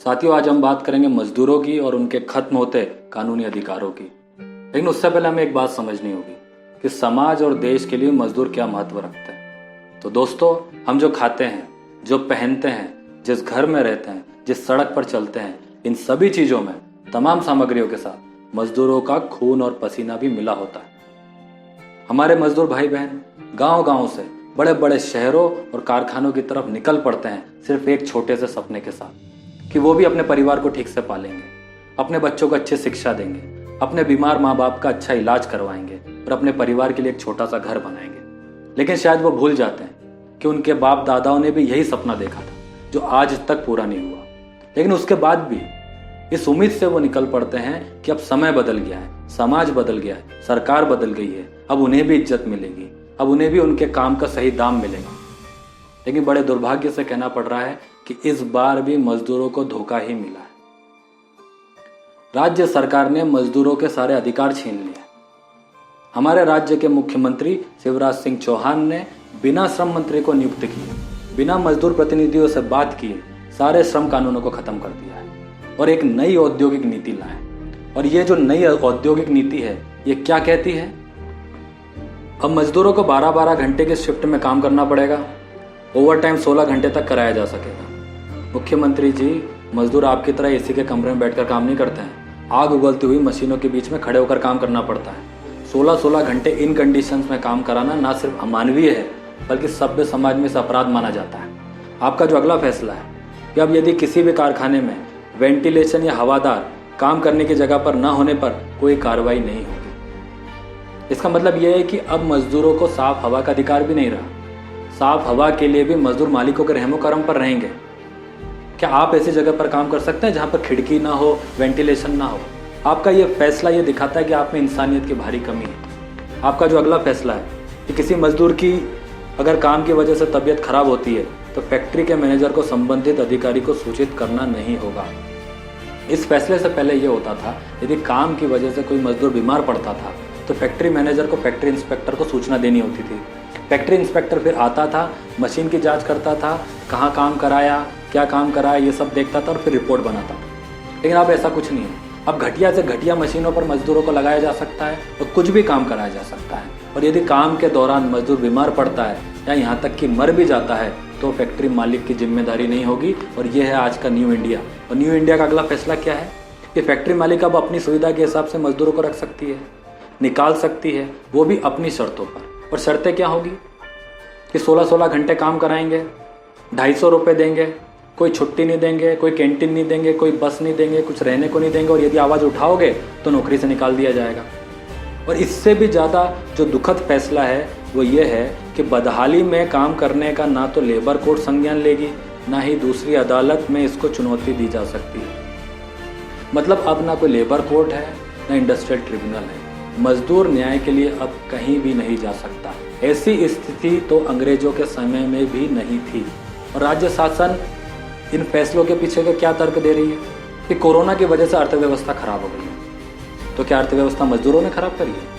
साथियों, आज हम बात करेंगे मजदूरों की और उनके खत्म होते कानूनी अधिकारों की। लेकिन उससे पहले हमें एक बात समझनी होगी कि समाज और देश के लिए मजदूर क्या महत्व रखते हैं। तो दोस्तों, हम जो खाते हैं, जो पहनते हैं, जिस घर में रहते हैं, जिस सड़क पर चलते हैं, इन सभी चीजों में तमाम सामग्रियों के साथ मजदूरों का खून और पसीना भी मिला होता है। हमारे मजदूर भाई बहन गांव गांव से बड़े बड़े शहरों और कारखानों की तरफ निकल पड़ते हैं सिर्फ एक छोटे से सपने के साथ कि वो भी अपने परिवार को ठीक से पालेंगे, अपने बच्चों को अच्छी शिक्षा देंगे, अपने बीमार माँ बाप का अच्छा इलाज करवाएंगे और अपने परिवार के लिए एक छोटा सा घर बनाएंगे। लेकिन शायद वो भूल जाते हैं कि उनके बाप दादाओं ने भी यही सपना देखा था जो आज तक पूरा नहीं हुआ। लेकिन उसके बाद भी इस उम्मीद से वो निकल पड़ते हैं कि अब समय बदल गया है, समाज बदल गया है, सरकार बदल गई है, अब उन्हें भी इज्जत मिलेगी, अब उन्हें भी उनके काम का सही दाम मिलेगा। लेकिन बड़े दुर्भाग्य से कहना पड़ रहा है कि इस बार भी मजदूरों को धोखा ही मिला है। राज्य सरकार ने मजदूरों के सारे अधिकार छीन लिए। हमारे राज्य के मुख्यमंत्री शिवराज सिंह चौहान ने बिना श्रम मंत्री को नियुक्त किए, बिना मजदूर प्रतिनिधियों से बात किए सारे श्रम कानूनों को खत्म कर दिया है और एक नई औद्योगिक नीति लाए। और ये जो नई औद्योगिक नीति है, ये क्या कहती है? अब मजदूरों को 12-12 घंटे के शिफ्ट में काम करना पड़ेगा, ओवर टाइम 16 घंटे तक कराया जा सकेगा। मुख्यमंत्री जी, मजदूर आपकी तरह एसी के कमरे में बैठकर काम नहीं करते हैं, आग उगलती हुई मशीनों के बीच में खड़े होकर काम करना पड़ता है। 16-16 घंटे इन कंडीशंस में काम कराना ना सिर्फ अमानवीय है बल्कि सभ्य समाज में इसे अपराध माना जाता है। आपका जो अगला फैसला है कि अब यदि किसी भी कारखाने में वेंटिलेशन या हवादार काम करने की जगह पर न होने पर कोई कार्रवाई नहीं होगी, इसका मतलब यह है कि अब मजदूरों को साफ हवा का अधिकार भी नहीं रहा। साफ हवा के लिए भी मजदूर मालिकों के रहमो करम पर रहेंगे। क्या आप ऐसी जगह पर काम कर सकते हैं जहां पर खिड़की ना हो, वेंटिलेशन ना हो? आपका यह फैसला ये दिखाता है कि आप में इंसानियत की भारी कमी है। आपका जो अगला फैसला है कि किसी मजदूर की अगर काम की वजह से तबीयत खराब होती है तो फैक्ट्री के मैनेजर को संबंधित अधिकारी को सूचित करना नहीं होगा। इस फैसले से पहले यह होता था, यदि काम की वजह से कोई मजदूर बीमार पड़ता था तो फैक्ट्री मैनेजर को फैक्ट्री इंस्पेक्टर को सूचना देनी होती थी। फैक्ट्री इंस्पेक्टर फिर आता था, मशीन की जांच करता था, कहाँ काम कराया, क्या काम कराया, ये सब देखता था और फिर रिपोर्ट बनाता था। लेकिन अब ऐसा कुछ नहीं है। अब घटिया से घटिया मशीनों पर मजदूरों को लगाया जा सकता है और कुछ भी काम कराया जा सकता है। और यदि काम के दौरान मजदूर बीमार पड़ता है या यहाँ तक कि मर भी जाता है तो फैक्ट्री मालिक की जिम्मेदारी नहीं होगी। और ये है आज का न्यू इंडिया। और न्यू इंडिया का अगला फैसला क्या है कि फैक्ट्री मालिक अब अपनी सुविधा के हिसाब से मजदूरों को रख सकती है, निकाल सकती है, वो भी अपनी शर्तों पर। और शर्तें क्या होगी कि 16-16 घंटे काम कराएंगे, 250 रुपये देंगे, कोई छुट्टी नहीं देंगे, कोई कैंटीन नहीं देंगे, कोई बस नहीं देंगे, कुछ रहने को नहीं देंगे, और यदि आवाज़ उठाओगे तो नौकरी से निकाल दिया जाएगा। और इससे भी ज़्यादा जो दुखद फैसला है वो ये है कि बदहाली में काम करने का ना तो लेबर कोर्ट संज्ञान लेगी, ना ही दूसरी अदालत में इसको चुनौती दी जा सकती है। मतलब अब ना कोई लेबर कोर्ट है, ना इंडस्ट्रियल ट्रिब्यूनल है। मजदूर न्याय के लिए अब कहीं भी नहीं जा सकता। ऐसी स्थिति तो अंग्रेजों के समय में भी नहीं थी। और राज्य शासन इन फैसलों के पीछे का क्या तर्क दे रही है कि कोरोना की वजह से अर्थव्यवस्था खराब हो गई है। तो क्या अर्थव्यवस्था मजदूरों ने खराब करी है?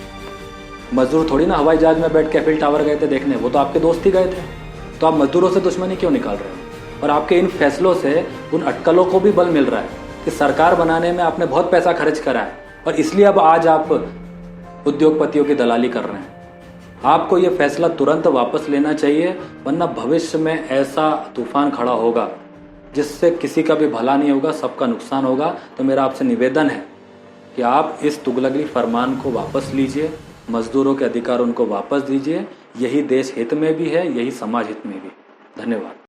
मजदूर थोड़ी ना हवाई जहाज में बैठ के एफिल टावर गए थे देखने, वो तो आपके दोस्त ही गए थे। तो आप मजदूरों से दुश्मनी क्यों निकाल रहे हो? और आपके इन फैसलों से उन अटकलों को भी बल मिल रहा है कि सरकार बनाने में आपने बहुत पैसा खर्च करा है और इसलिए अब आज आप उद्योगपतियों की दलाली कर रहे हैं। आपको ये फैसला तुरंत वापस लेना चाहिए, वरना भविष्य में ऐसा तूफान खड़ा होगा जिससे किसी का भी भला नहीं होगा, सबका नुकसान होगा। तो मेरा आपसे निवेदन है कि आप इस तुगलकी फरमान को वापस लीजिए, मजदूरों के अधिकार उनको वापस दीजिए। यही देश हित में भी है, यही समाज हित में भी। धन्यवाद।